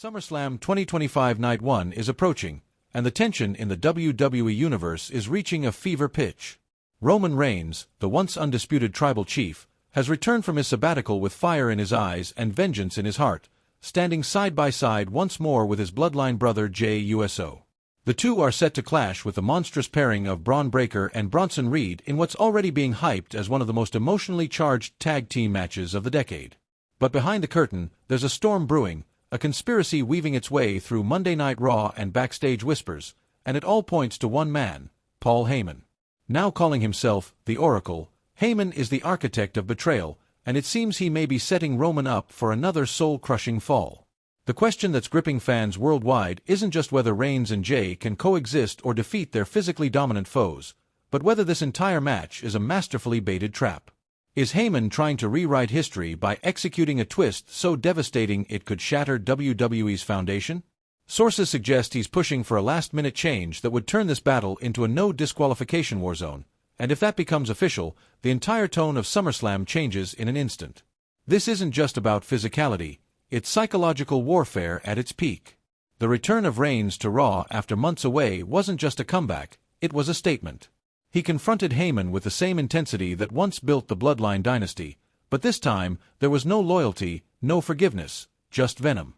SummerSlam 2025 Night 1 is approaching, and the tension in the WWE Universe is reaching a fever pitch. Roman Reigns, the once undisputed tribal chief, has returned from his sabbatical with fire in his eyes and vengeance in his heart, standing side by side once more with his bloodline brother Jey Uso. The two are set to clash with the monstrous pairing of Braun Breaker and Bronson Reed in what's already being hyped as one of the most emotionally charged tag team matches of the decade. But behind the curtain, there's a storm brewing, a conspiracy weaving its way through Monday Night Raw and backstage whispers, and it all points to one man, Paul Heyman. Now calling himself the Oracle, Heyman is the architect of betrayal, and it seems he may be setting Roman up for another soul-crushing fall. The question that's gripping fans worldwide isn't just whether Reigns and Jey can coexist or defeat their physically dominant foes, but whether this entire match is a masterfully baited trap. Is Heyman trying to rewrite history by executing a twist so devastating it could shatter WWE's foundation? Sources suggest he's pushing for a last-minute change that would turn this battle into a no-disqualification war zone, and if that becomes official, the entire tone of SummerSlam changes in an instant. This isn't just about physicality, it's psychological warfare at its peak. The return of Reigns to Raw after months away wasn't just a comeback, it was a statement. He confronted Heyman with the same intensity that once built the Bloodline dynasty, but this time there was no loyalty, no forgiveness, just venom.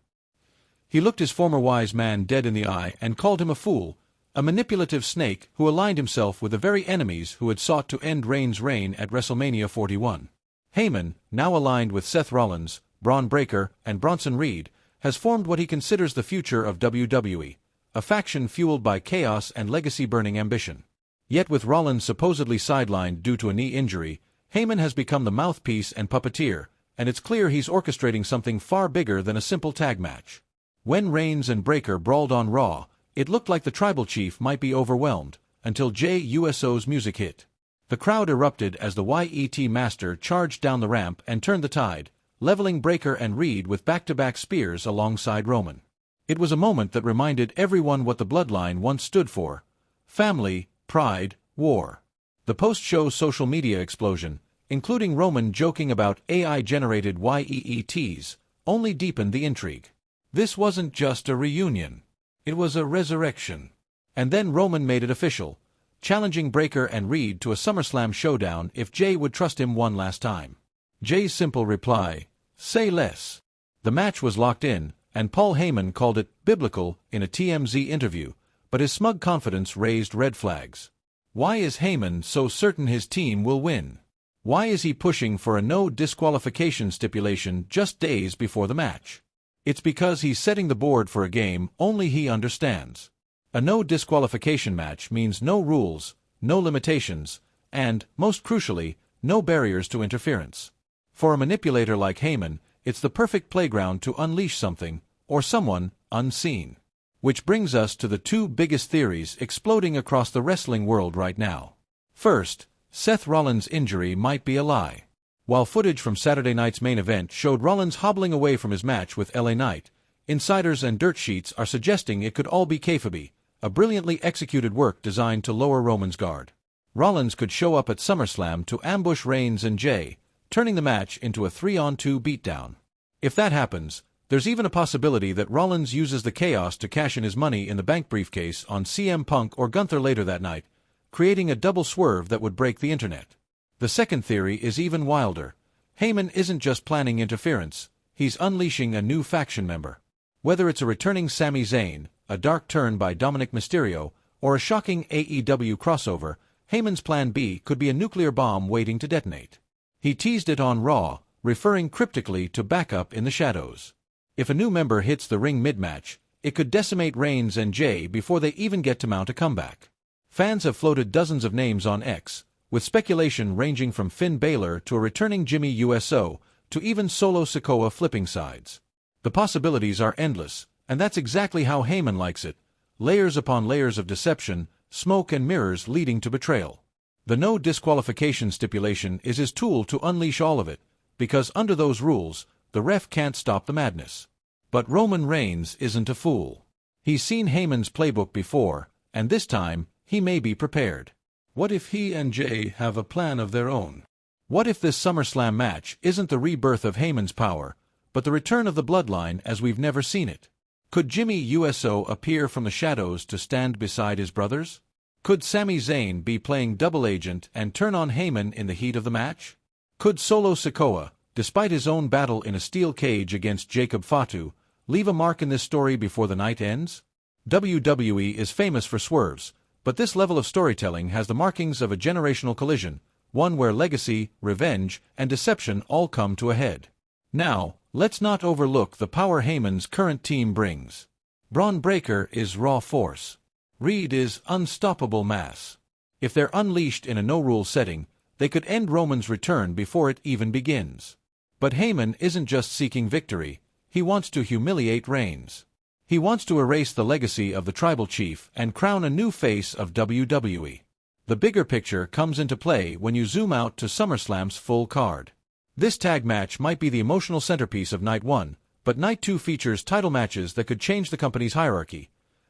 He looked his former wise man dead in the eye and called him a fool, a manipulative snake who aligned himself with the very enemies who had sought to end Reigns' reign at WrestleMania 41. Heyman, now aligned with Seth Rollins, Braun Breaker, and Bronson Reed, has formed what he considers the future of WWE, a faction fueled by chaos and legacy-burning ambition. Yet with Rollins supposedly sidelined due to a knee injury, Heyman has become the mouthpiece and puppeteer, and it's clear he's orchestrating something far bigger than a simple tag match. When Reigns and Breaker brawled on Raw, it looked like the tribal chief might be overwhelmed, until Jey Uso's music hit. The crowd erupted as the YET Master charged down the ramp and turned the tide, leveling Breaker and Reed with back-to-back spears alongside Roman. It was a moment that reminded everyone what the Bloodline once stood for: family, pride, war. The post-show social media explosion, including Roman joking about AI-generated YEETs, only deepened the intrigue. This wasn't just a reunion. It was a resurrection. And then Roman made it official, challenging Breaker and Reed to a SummerSlam showdown if Jey would trust him one last time. Jey's simple reply, "Say less." The match was locked in, and Paul Heyman called it biblical in a TMZ interview, but his smug confidence raised red flags. Why is Heyman so certain his team will win? Why is he pushing for a no-disqualification stipulation just days before the match? It's because he's setting the board for a game only he understands. A no-disqualification match means no rules, no limitations, and, most crucially, no barriers to interference. For a manipulator like Heyman, it's the perfect playground to unleash something, or someone, unseen. Which brings us to the two biggest theories exploding across the wrestling world right now. First, Seth Rollins' injury might be a lie. While footage from Saturday night's main event showed Rollins hobbling away from his match with LA Knight, insiders and dirt sheets are suggesting it could all be kayfabe, a brilliantly executed work designed to lower Roman's guard. Rollins could show up at SummerSlam to ambush Reigns and Jey, turning the match into a 3-on-2 beatdown. If that happens, there's even a possibility that Rollins uses the chaos to cash in his Money in the Bank briefcase on CM Punk or Gunther later that night, creating a double swerve that would break the internet. The second theory is even wilder. Heyman isn't just planning interference, he's unleashing a new faction member. Whether it's a returning Sami Zayn, a dark turn by Dominic Mysterio, or a shocking AEW crossover, Heyman's plan B could be a nuclear bomb waiting to detonate. He teased it on Raw, referring cryptically to backup in the shadows. If a new member hits the ring mid-match, it could decimate Reigns and Jey before they even get to mount a comeback. Fans have floated dozens of names on X, with speculation ranging from Finn Balor to a returning Jimmy Uso, to even Solo Sikoa flipping sides. The possibilities are endless, and that's exactly how Heyman likes it: layers upon layers of deception, smoke and mirrors leading to betrayal. The no-disqualification stipulation is his tool to unleash all of it, because under those rules, the ref can't stop the madness. But Roman Reigns isn't a fool. He's seen Heyman's playbook before, and this time, he may be prepared. What if he and Jey have a plan of their own? What if this SummerSlam match isn't the rebirth of Heyman's power, but the return of the Bloodline as we've never seen it? Could Jimmy USO appear from the shadows to stand beside his brothers? Could Sami Zayn be playing double agent and turn on Heyman in the heat of the match? Could Solo Sikoa, despite his own battle in a steel cage against Jacob Fatu, leave a mark in this story before the night ends? WWE is famous for swerves, but this level of storytelling has the markings of a generational collision, one where legacy, revenge, and deception all come to a head. Now, let's not overlook the power Heyman's current team brings. Braun Breaker is raw force. Reed is unstoppable mass. If they're unleashed in a no-rules setting, they could end Roman's return before it even begins. But Heyman isn't just seeking victory, he wants to humiliate Reigns. He wants to erase the legacy of the Tribal Chief and crown a new face of WWE. The bigger picture comes into play when you zoom out to SummerSlam's full card. This tag match might be the emotional centerpiece of Night 1, but Night 2 features title matches that could change the company's hierarchy.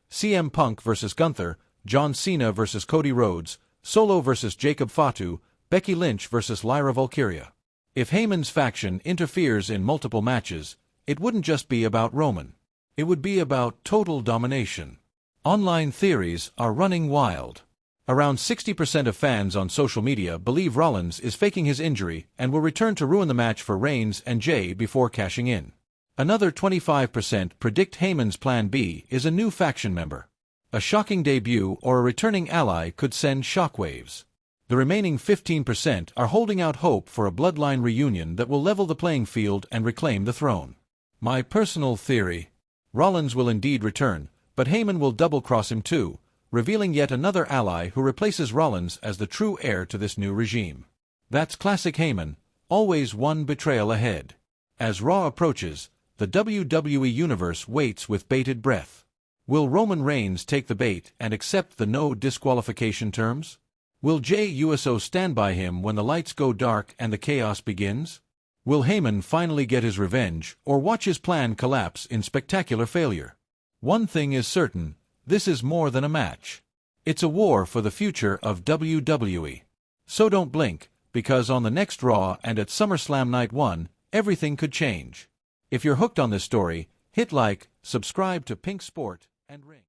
CM Punk vs. Gunther, John Cena vs. Cody Rhodes, Solo vs. Jacob Fatu, Becky Lynch vs. Lyra Valkyria. If Heyman's faction interferes in multiple matches, it wouldn't just be about Roman. It would be about total domination. Online theories are running wild. Around 60% of fans on social media believe Rollins is faking his injury and will return to ruin the match for Reigns and Jey before cashing in. Another 25% predict Heyman's plan B is a new faction member. A shocking debut or a returning ally could send shockwaves. The remaining 15% are holding out hope for a bloodline reunion that will level the playing field and reclaim the throne. My personal theory: Rollins will indeed return, but Heyman will double-cross him too, revealing yet another ally who replaces Rollins as the true heir to this new regime. That's classic Heyman, always one betrayal ahead. As Raw approaches, the WWE Universe waits with bated breath. Will Roman Reigns take the bait and accept the no disqualification terms? Will Jey USO stand by him when the lights go dark and the chaos begins? Will Heyman finally get his revenge or watch his plan collapse in spectacular failure? One thing is certain, this is more than a match. It's a war for the future of WWE. So don't blink, because on the next Raw and at SummerSlam Night 1, everything could change. If you're hooked on this story, hit like, subscribe to Pink Sport, and ring.